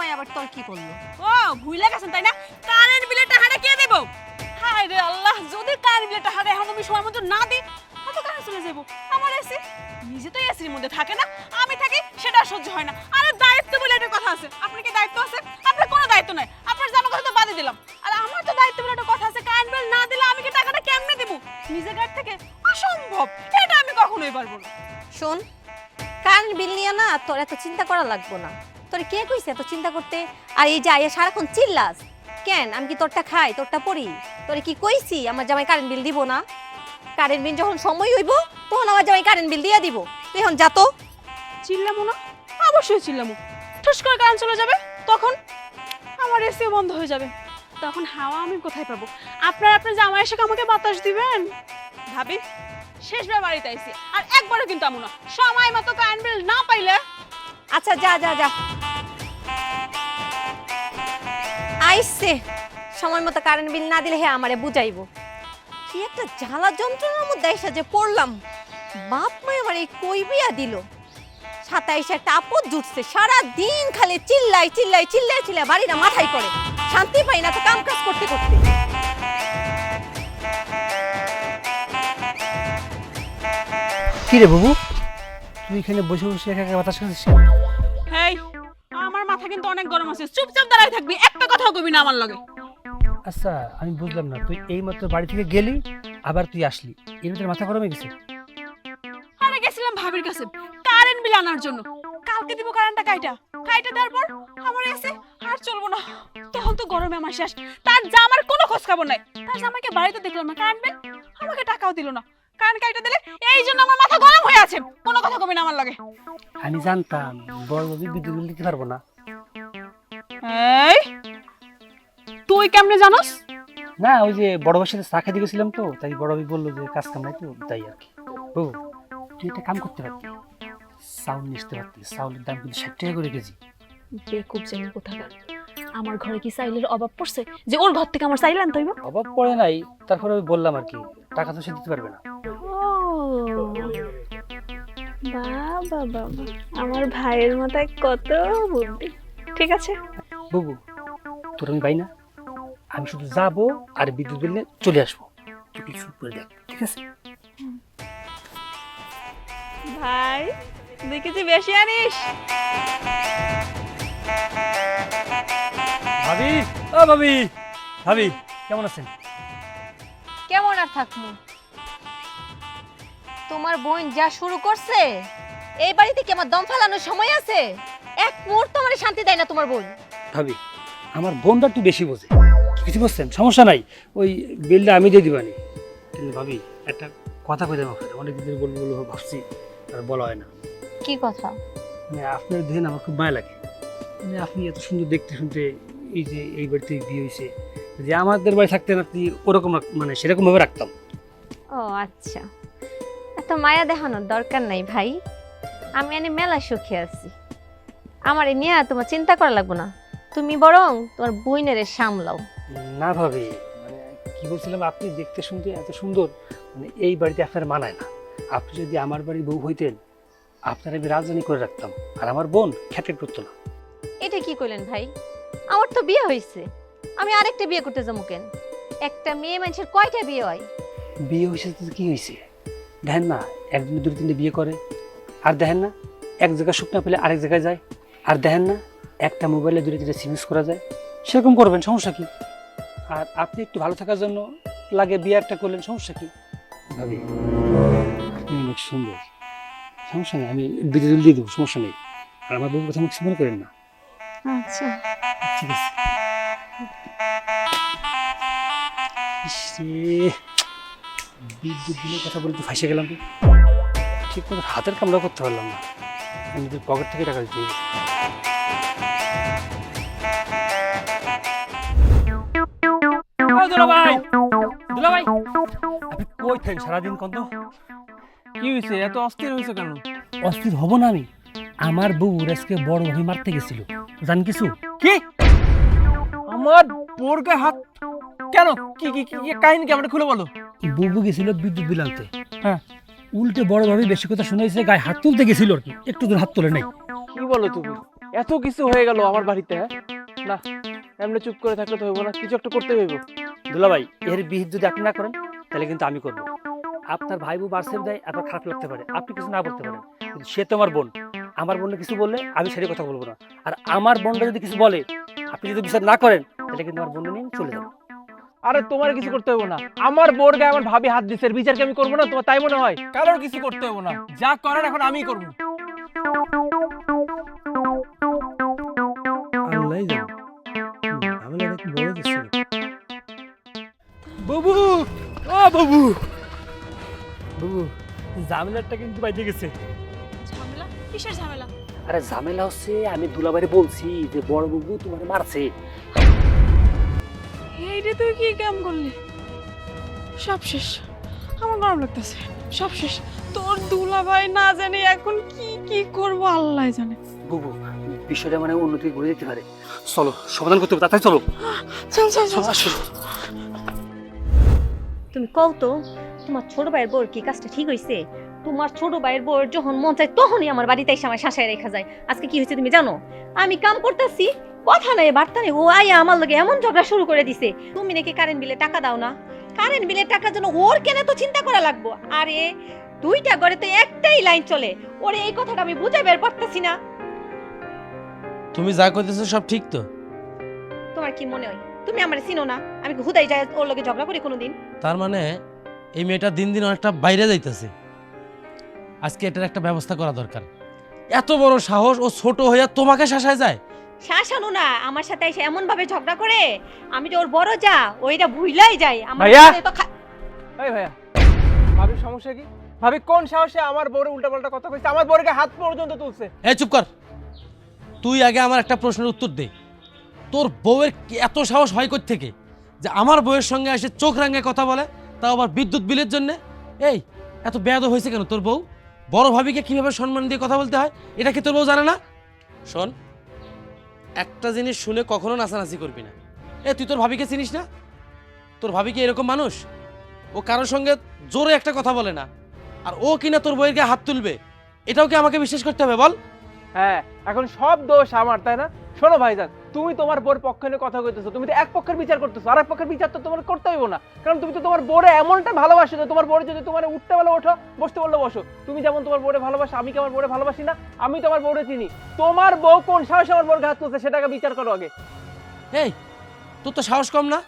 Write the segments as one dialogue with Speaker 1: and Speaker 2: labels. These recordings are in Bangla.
Speaker 1: জামাই আবার তোর কি করলো?
Speaker 2: ও ভুলে গেছেন তাই না? কারেন্ট বিলের টাকাটা কে দেব? হায় রে আল্লাহ, যদি কারেন্ট বিলের টাকাটা এখন আমি সময় মতো না দিই তাহলে কারেন্ট চলে যাবো। আমার এসি নিজে তো এসির মধ্যে থাকে না, আমি থাকি, সেটা সহ্য হয় না। আরে দায়িত্ব বলে একটা কথা আছে, আপনার কি দায়িত্ব আছে? আপনার কোনো দায়িত্ব নাই। আপনার জামা কথা তো বাদই দিলাম, আর আমার তো দায়িত্ব বলে একটা কথা আছে। কারেন্ট বিল না দিলে আমি কি টাকাটা কেমনে দেবো নিজের কাছ থেকে? অসম্ভব, এটা আমি কখনোই পারবো না।
Speaker 1: শোন, কারেন্ট বিল নিয়ে না তোর এত চিন্তা করা লাগবো না। তোর কে কইছে এত চিন্তা করতে? আর এই যে আইয়া সারাক্ষণ চিল্লাস কেন? আমি কি তোরটা খাই তোরটা পড়ি? তোরে কি কইছি আমার জামাই কারেন্ট বিল দিব না? কারেন্ট বিল যখন সময় হইব তখন আমার জামাই কারেন্ট বিল দিয়া দিব। তুই এখন যা তো।
Speaker 2: চিল্লামো না? অবশ্যই চিল্লামো। ঠুস করে কারেন্ট চলে যাবে, তখন আমার এসি বন্ধ হয়ে যাবে, তখন হাওয়া আমি কোথায় পাবো? আপনার জামাই এসে আমাকে বাতাস দিবেন? ভাবি, শেষবার বাড়িতে আইছি, আর একবারও কিন্তু আমো না। সময় মতো কারেন্ট বিল না পাইলে
Speaker 1: আচ্ছা যা যা যা। আইসে সময় মতো কারেন্ট বিল না দিলে হ্যাঁ আমারে বুঝাইবো। কি একটা জ্বালা যন্ত্রণার মধ্যে এসে যে পড়লাম। বাপ মা আমার এই কই বিয়া দিল। 27 একটা আপদ জুটছে, সারা দিন খালি চিল্লাই চিল্লাই চিল্লাই চিল্লাই বাড়িটা মাথায় করে। শান্তি পাই না তো কাম কাজ করতে করতে।
Speaker 3: কি রে বাবু, তুই এখানে বসে বসে একা একা বাতাস খাচ্ছিস?
Speaker 2: হেই, আমার মাথা কিন্তু অনেক গরম আছে, চুপচাপ দাঁড়ায় থাকবি, একটা কথাও কবি না আমার লগে।
Speaker 3: আচ্ছা আমি বুঝলাম না, তুই এই মাত্র বাড়ি থেকে গেলি আবার তুই আসলি, এর ভিতরে মাথা গরম হয়ে গেছে?
Speaker 2: আরে গেছিলাম ভাবির কাছে কারেন্ট বিল আনার জন্য। কালকে দিব কারেন্টটা কাইটা দেওয়ার পর আমার এসে আর চলবো না, তখন তো গরমে আমার শেষ। তার জামার কোনো খোঁজ খবর নাই, তার জামাইকে বাড়িতে দেখলাম না, কারেন্ট বিল আমাকে টাকাও দিল না। কারেন্ট কাইটা দিলে এই জন্য আমার মাথা গরম হয়ে আছে, কোনো কথা কবি না আমার লগে।
Speaker 3: আমি জানতাম বড় ভাবি বিদ্যুৎ বিল দিতে পারবো না।
Speaker 2: এই তুই কেমনে জানোস?
Speaker 3: না ওই যে বড় ভাইয়ের সাথে চা খেতে গেছিলাম তো, তাই বড় ভাবি বললো যে কাজ কাম নাই তো, তাই আর কি। বাবু তুই একটা কাম করতে পারতি, চাউল নিতে পারতি। চাউলের দাম কিন্তু 60 টাকা করে কেজি।
Speaker 2: বেকুব জানি কোথাকার, আমার ঘরে কি চাইলের অভাব পড়ছে যে ওর ঘর থেকে আমার চাইল আনতে হইব?
Speaker 3: অভাব পড়ে নাই, তারপরে আমি বললাম আর কি, টাকা তো সে দিতে পারবে না।
Speaker 2: বাবা বাবা, আমার ভাইয়ের মাথায় কত বুদ্ধি। ঠিক আছে
Speaker 3: বাবু, তোর আমি পাই না, আমি শুধু যাবো আর বিদ্যুৎ বিল নিয়ে চলে আসবো, তুই কিছু করে দেখ, ঠিক আছে?
Speaker 2: ভাই, দেখেছি বেশি আনিস।
Speaker 3: ভাবি, ও ভাবি, ভাবি কেমন আছেন?
Speaker 1: কেমন আর থাকবো? তোমার বোন যা শুরু করছে, এই বাড়িতে কি আমার দম ফালানোর সময় আছে? এক মুহূর্ত আমার শান্তি দেয় না তোমার বোন।
Speaker 3: ভাবি আমার বোনটা একটু বেশি বোঝে, কিছু বুঝছেন? সমস্যা নাই, ওই বিলটা আমি দিয়ে দিবানি। কিন্তু ভাবি একটা কথা কই দেবো, অনেকদিন ধরে বলবো বলবো ভাবছি, আর বলা হয় না।
Speaker 1: কি কথা?
Speaker 3: মানে আপনার দেখেন আমার খুব মায়া লাগে, মানে আপনি এত সুন্দর দেখতে শুনতে, এই যে এই বাড়িতে বিয়ে হয়েছে, যে আমাদের বাড়ি থাকতেন আপনি ওরকম মানে সেরকম ভাবে রাখতাম।
Speaker 1: ও আচ্ছা, এত মায়া দেখানোর দরকার নাই ভাই। আমি এনে মেলা সুখে আছি, আমার এ নিয়ে তোমার চিন্তা করা লাগবে না। তুমি বরং তোমার বোনের সামলাও।
Speaker 3: না ভাবি, মানে কি বলছিলাম, আপনি দেখতে শুনতে এত সুন্দর, মানে এই বাড়িতে আপনার মানায় না। আপনি যদি আমার বাড়ির বউ হইতেন, আপনার আমি রাজধানী করে রাখতাম, আর আমার বোন খ্যাটখ্যাট করতো না।
Speaker 1: এটা কি কইলেন ভাই? আমার তো বিয়ে হয়েছে, আমি আরেকটা বিয়ে করতে যাবো কেন? একটা মেয়ে মানুষের কয়টা বিয়ে হয়?
Speaker 3: বিয়ে হয়েছে তো কি হয়েছে, দেখেন না একদিন দুই তিনটে বিয়ে করে, আর দেখেন না এক জায়গায় সুখ না পেলে আরেক জায়গায় যায়, আর দেখেন না একটা মোবাইলে দুটো তিনটে সিম ইউজ করা যায়, সেরকম করবেন, সমস্যা কি? আর আপনি একটু ভালো থাকার জন্য লাগে বিয়ে একটা করলেন, সমস্যা কি? ভাবি আপনি অনেক সুন্দর, সমস্যা নেই, আমি বিদ্যুৎ দিয়ে দেবো, সমস্যা নেই। আর আমার বউর কথা আমাকে মনে করেন না।
Speaker 2: আচ্ছা
Speaker 3: ঠিক আছে। ইস রে, বিদ্যুৎ বিলের কথা বলতে ফাঁসে গেলাম তো, ঠিক মতো হাতের কামড়া করতে পারলাম না, নিজের পকেট থেকে টাকা দিতে হবে। দুলাভাই, দুলাভাই আপনি কই থাকেন সারাদিন? কত
Speaker 4: কি হয়েছে? এত অস্থির হয়েছে কেন?
Speaker 3: অস্থির হব না আমি, আমার বউ আজকে বড় ভাবে মারতে গেছিল, জান কিছু?
Speaker 4: কি? আমার বোরকে হাত কেন? কি কি কি কি কাহিনী কি আমাকে খুলে বলো।
Speaker 3: বউ গেছিল বিদ্যুৎ বিল আনতে,
Speaker 4: হ্যাঁ,
Speaker 3: উল্টে বড় ভাবে বেশি কথা শুনাইছে, গায়ে হাত তুলতে গেছিল আর কি, একটু দূর হাত তোলে নাই।
Speaker 4: কি বলো তুমি? এত কিছু হয়ে গেল আমার বাড়িতে, হ্যাঁ? না, এমনি চুপ করে থাকলে তো হইব না, কিছু একটা করতে হইব।
Speaker 3: দুলাভাই এর বিহিত যদি আপনি না করেন তাহলে কিন্তু আমি করবো। আপনার ভাই বউ বার্সেপ দেয়, আপনার খারাপ লাগতে পারে, আপনি কিছু না বলতে পারেন, কিন্তু সে তো আমার বোন। আমার বোনকে কিছু বললে আমি সেটা কথা বলবো না। আর আমার বোনটা যদি কিছু বলে, আপনি যদি বিচার না করেন, তাহলে কিন্তু আমার বোনটা নিয়ে আমি চলে যাবো।
Speaker 4: আরে তোমার কিছু করতে হইব না, আমার বোর গায়ে আমার ভাবি হাত দিছে, এর বিচার কি আমি করবো না? তোমার তাই মনে হয়? কারোর কিছু করতে হইব না, যা করার এখন আমিই করবো।
Speaker 3: আল্লাহই জানে ঝামেলাটা কি বড় কিছু না। বাবু, ও বাবু, বাবু, ঝামেলাটা কিন্তু বাইরে গেছে।
Speaker 2: ঝামেলা? কিসের ঝামেলা?
Speaker 3: আরে ঝামেলা হচ্ছে, আমি দুলাভাইরে বলছি যে বড় বাবু তোমার মারছে।
Speaker 2: এইটা তুই কি কাম করলি? সব শেষ, আমার গরম লাগতেছে, সব শেষ। তোর দুলাভাই না জানি এখন কি কি করবো আল্লাহ জানে।
Speaker 3: বাবু, বিষয়টা মানে অন্যদিকে ঘুরে যেতে পারে। চলো সমাধান করতে হবে, তাড়াতাড়ি চলো।
Speaker 2: চল চল চল।
Speaker 3: আসো।
Speaker 1: তুমি কও তো, তোমার ছোট ভাইয়ের বউর কি কাজটা ঠিক হইছে? তোমার ছোট ভাইয়ের বউর যখন মন চায় তখনই আমার বাড়িতে এসে আমার শাসায় রেখা যায়। আজকে কি হয়েছে তুমি জানো? আমি কাম করতেছি, কথা নাই বার্তা নেই, ও আইয়া আমার লগে এমন ঝগড়া শুরু করে দিছে। তুমি নাকি কারেন্ট বিলে টাকা দাও না, কারেন্ট বিলের টাকার জন্য ওর কেন তো চিন্তা করা লাগবো? আরে দুইটা ঘরে তো একটাই লাইন চলে, ওরে এই কথাটা আমি বুঝে বের পারতেছি না।
Speaker 5: তুমি যা করতেছো সব ঠিক তো?
Speaker 1: তোমার কি মনে হয় তুমি আমার চিনো না? আমি কি হুদাই যাই ওর লগে ঝগড়া করি কোনোদিন?
Speaker 5: তার মানে এই মেয়েটা দিন দিন অনেকটা বাইরে যাইতেছে। আজকে এটার একটা ব্যবস্থা করা দরকার। এত বড় সাহস, ও ছোট হইয়া তোমাকে শাসায় যায়?
Speaker 1: শাসানো না, আমার সাথে এসে এমন ভাবে ঝগড়া করে, আমি যে ওর বড় যা ওইটা ভুইলাই যাই। আমার
Speaker 4: ভাইয়া!
Speaker 1: সাথে তো
Speaker 4: এই ভাইয়া, ভাবির সমস্যা কি? ভাবি কোন সাহসে আমার বউরে উল্টাপাল্টা কথা কইছে, আমার বউরে হাত পর্যন্ত তুলছে?
Speaker 5: এই চুপ কর। তুই আগে আমার একটা প্রশ্নের উত্তর দে। তোর বউয়ের কি এত সাহস হয় কই থেকে যে আমার বউয়ের সঙ্গে এসে চোখ রাঙায় কথা বলে, তাও আবার বিদ্যুৎ বিলের জন্য? এই এত বেয়াদব হয়েছে কেন তোর বউ? বড় ভাবিকে কিভাবে সম্মান দিয়ে কথা বলতে হয় এটা কি তোর বউ জানে না? শোন, একটা জিনিস শুনে কখনো নাচানাচি করবি না। তুই তোর ভাবিকে চিনিস না? তোর ভাবি কি এরকম মানুষ? ও কারোর সঙ্গে জোরে একটা কথা বলে না, আর ও কিনা তোর বউয়ের গায়ে হাত তুলবে, এটাও কি আমাকে বিশ্বাস করতে হবে বল?
Speaker 4: হ্যাঁ, এখন সব দোষ আমার, তাই না? শোনো ভাইজান, তুমি তোমার বোর পক্ষ নিয়ে কথা কইতেছো, তুমি তো এক পক্ষের বিচার করতেছো, আর এক পক্ষের বিচার তো তোমার করতে হইব না। কারণ তুমি তো তোমার বোরে এমনটা ভালোবাসো যে তোমার বোরে যদি তোমার উঠতে বলে ওঠো, বসতে বললে বসো। তুমি যেমন তোমার বোরে ভালোবাসো, আমি কি আমার বোরে ভালোবাসি না? আমি তো আমার বোরে চিনি। তোমার বউ কোন সাহসে আমার বোর হাত তুলছে সেটাকে বিচার করো আগে।
Speaker 5: এই তোর তো সাহস কম না?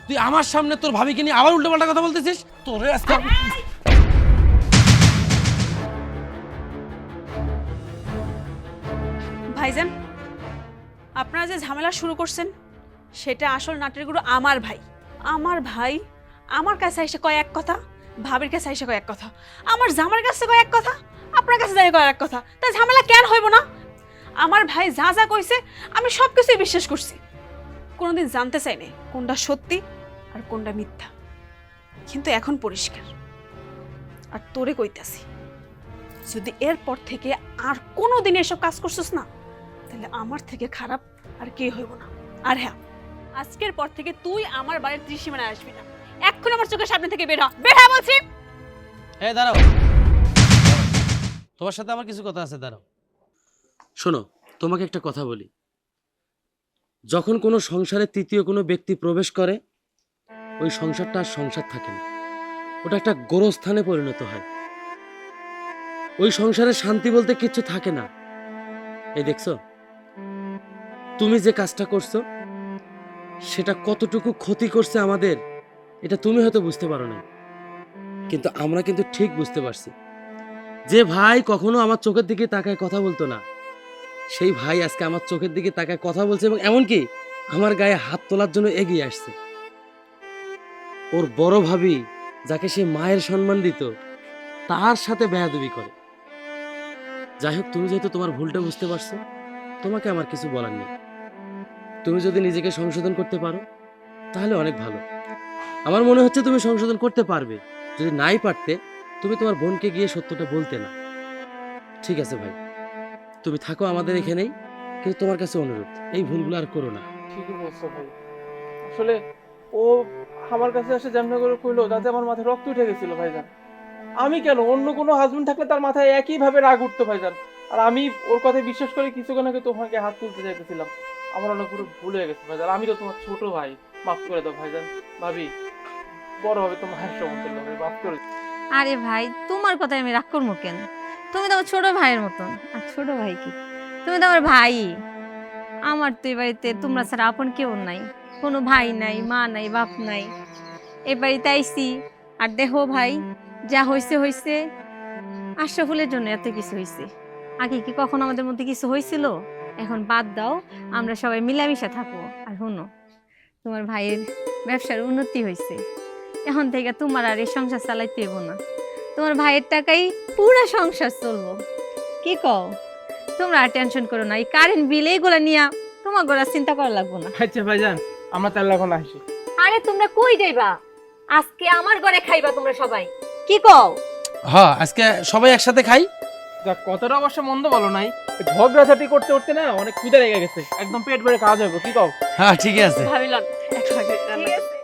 Speaker 5: তুই আমার সামনে তোর ভাবিকে নিয়ে আবার উল্টোপাল্টা কথা বলতেছিস? তোরে আজকে
Speaker 2: ভাইজান, আপনারা যে ঝামেলা শুরু করছেন সেটা আসল নাটের গুরু আমার ভাই। আমার ভাই আমার কাছে এসে কয় এক কথা, ভাবির কাছে এসে কয় এক কথা, আমার জামার কাছে কয় এক কথা, আপনার কাছে যাই কয় এক কথা। তাই ঝামেলা কেন হইব না? আমার ভাই যা যা কইছে আমি সব কিছুই বিশ্বাস করছি, কোনোদিন জানতে চাই নাই কোনটা সত্যি আর কোনটা মিথ্যা। কিন্তু এখন পরিষ্কার। আর তোরে কইতাছি, যদি এরপর থেকে আর কোনোদিন এসব কাজ করছিস না, তাহলে আমার থেকে খারাপ আর কে হইব না। আর হ্যাঁ, আজকের পর থেকে তুই আমার বাড়ির ত্রিসীমানায় আসবি না। এখন আমার চোখের সামনে থেকে বের হ, বের হ বলছি।
Speaker 5: দাঁড়াও, তোমার সাথে আমার কিছু কথা আছে, দাঁড়াও। শোনো, তোমাকে একটা কথা বলি। যখন কোনো সংসারে তৃতীয় কোনো ব্যক্তি প্রবেশ করে, ওই সংসারটা আর সংসার থাকে না, ওটা একটা গোরস্থানে পরিণত হয়। ওই সংসারে শান্তি বলতে কিচ্ছু থাকে না। এই দেখছো, তুমি যে কাজটা করছো সেটা কতটুকু ক্ষতি করছে আমাদের, এটা তুমি হয়তো বুঝতে পারো না, কিন্তু আমরা কিন্তু ঠিক বুঝতে পারছি। যে ভাই কখনো আমার চোখের দিকে তাকায় কথা বলতো না, সেই ভাই আজকে আমার চোখের দিকে তাকায় কথা বলছে, এবং এমনকি আমার গায়ে হাত তোলার জন্য এগিয়ে আসছে। ওর বড় ভাবি, যাকে সে মায়ের সম্মান দিত, তার সাথে বেয়াদবি করে। যাই হোক, তুমি যেহেতু তোমার ভুলটা বুঝতে পারছো, তোমাকে আমার কিছু বলার নেই। তুমি যদি নিজেকে সংশোধন করতে পারো তাহলে অনেক ভালো। আমার মনে হচ্ছে তুমি সংশোধন করতে পারবে। যদি নাই পারতে, তুমি তোমার বোনকে গিয়ে সত্যটা বলতে না। ঠিক আছে ভাই, তুমি থাকো আমাদের এখানেই, কিন্তু তোমার কাছে অনুরোধ, এই ভুলগুলো আর করো না।
Speaker 4: ঠিকই বলছো ভাই। আসলে ও আমার কাছে এসে যেমন করে কইলো, তাতে আমার মাথায় রক্ত উঠে গেছিল ভাইজান। আমি কেন, অন্য কোনো হাজবেন্ড থাকলে তার মাথায় একই ভাবে রাগ উঠতো ভাইজান। আর আমি ওর কথায় বিশ্বাস করে কিছুক্ষণ আগে তোমাকে হাত তুলতে চাইতেছিলাম। আমার অনেক পুরো ভুল হয়ে গেছে ভাইজান, আমি তো তোমার ছোট ভাই, মাফ করে দাও ভাইজান। ভাবি বড় হবে তোমার মায়ের সমতুল্য ভাই, মাফ করে দাও।
Speaker 1: আরে ভাই, তোমার কথায় আমি রাগ করবো কেন? তুমি তো আমার ছোট ভাইয়ের মতন। আর ছোট ভাই কি, তুমি তো আমার ভাই। আমার তো এই বাড়িতে তোমরা ছাড়া আপন কেউ নাই, কোনো ভাই নাই, মা নাই, বাপ নাই। এই বাড়িতে আইসি আর দেখো ভাই, যা হয়েছে হয়েছে। আশরাফুলের জন্য এত কিছু হয়েছে। আগে কি কখনো আমাদের মধ্যে কিছু হয়েছিল? এখন বাদ দাও, আমরা সবাই মিলামিশা থাকবো। আর শোনো, তোমার ভাইয়ের ব্যবসার উন্নতি হয়েছে, এখন থেকে তোমার আর এই সংসার চালাইতে হইব না। তোমার ভাইয়ের টাকাই পুরা সংসার চলবো। কি কও? তোমরা আর টেনশন করো না, এই কারেন্ট বিল এইগুলা নিয়ে তোমার গোড়া চিন্তা করা লাগবো না।
Speaker 4: আচ্ছা ভাইজান, আমরা তাহলে এখন আসি।
Speaker 1: আরে তোমরা কই যাইবা? আজকে আমার ঘরে খাইবা তোমরা সবাই। কি কও?
Speaker 5: হ্যাঁ, আজকে সবাই একসাথে খাই।
Speaker 4: যাক, কথাটা অবশ্য মন্দ বলো নাই, ঝগড়াঝাটি করতে করতে না অনেক ক্ষুধা লেগে গেছে, একদম পেট ভরে খাওয়া যাবে। কি কও?
Speaker 5: হ্যাঁ, ঠিক আছে।
Speaker 2: ভাবিলাম একসাথে রান্না
Speaker 1: ঠিক
Speaker 2: করব।
Speaker 1: আছে।